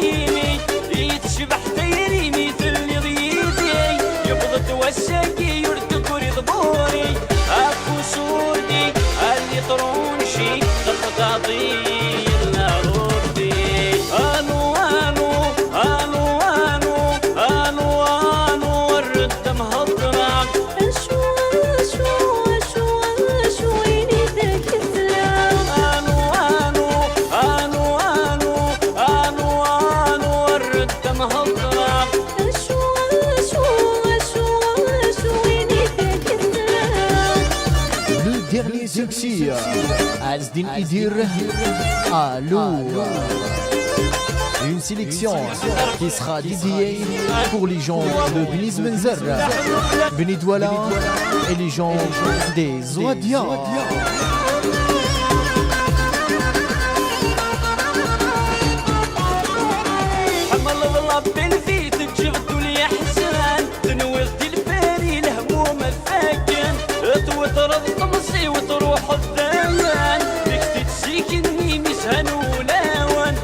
ريمي يتشبح تيري مثل ضيدي يبض توسكي يرد كوري ضبوري اكو سودي اللي طرونشي تخطاطي لا ردي انو انو انو انو انو انو الرد مهضرة Dernier succès, Azdin Idir, Allô. Une sélection qui sera dédiée pour les gens de Beniz Menzer, Benidouala et les gens des Ouadia. وتروح الثمن فيك تتسيكني مسهن ولاون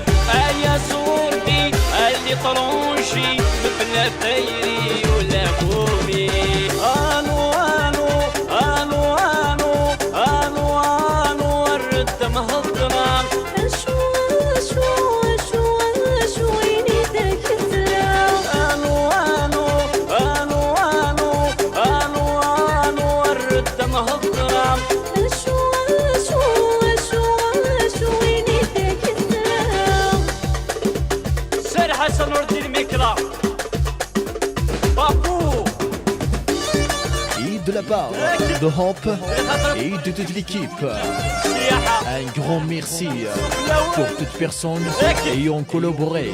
يا صورتي اللي طرونشي مثل ثيري ولا قومي انو انو انو انو انو انو الرد مهضرة انو انو انو انو انو انو الرد مهضرة Et de la part de Hop et de toute l'équipe, un grand merci pour toute personne ayant collaboré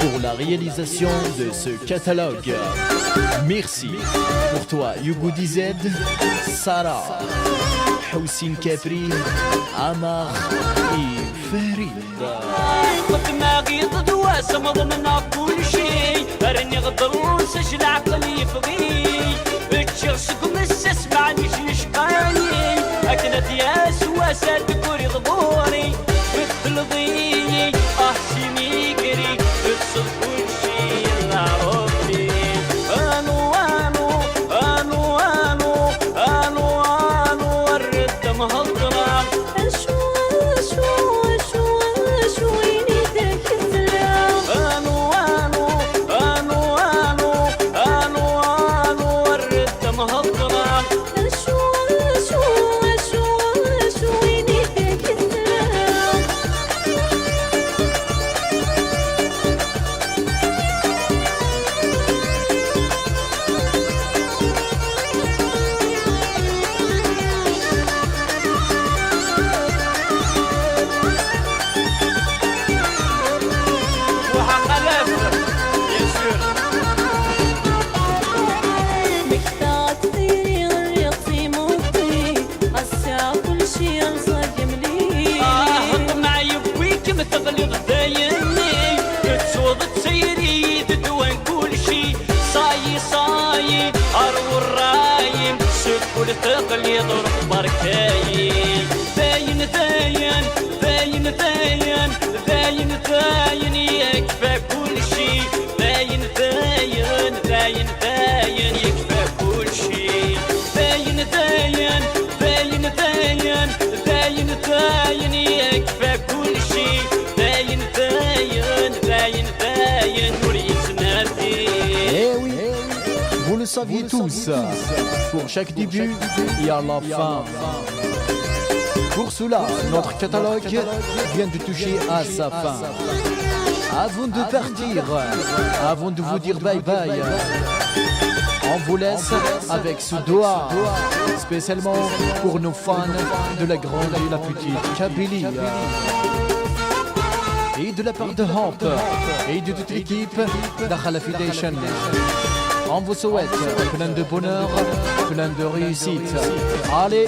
pour la réalisation de ce catalogue. Merci pour toi Yougou DZ, Sarah, Houssine Capri, Amar et Farid. دماغي ضد واسم ضمنا كل شيء راني غدر سجل عقلي فضي بتشرشكم السسمع مش قالي اكلت يا سواسة كوري ضبوري مثل ضيي احسني قري بتصل كل شيء لا ربي انو انو انو انو انو انو الرد مهضرة والثقل يضرب بركاين ثاين ثاين ثاين ثاين ثاين ثاين يكفى كل شي ثاين ثاين ثاين ثاين يكفى كل شي ثاين ثاين ثاين ثاين ثاين ثاين يكفى كل شي ثاين ثاين ثاين ثاين وريت نادي. Vous le saviez tous, pour chaque début, il y a la fin. Pour cela, notre catalogue vient de toucher à sa fin. Avant de partir, avant de vous dire bye bye, on vous laisse avec ce doigt, spécialement pour nos fans de la grande et la petite Kabylie. Et de la part de Hop et de toute l'équipe d'Akhala Foundation. On vous souhaite plein de bonheur, plein de réussite. Allez!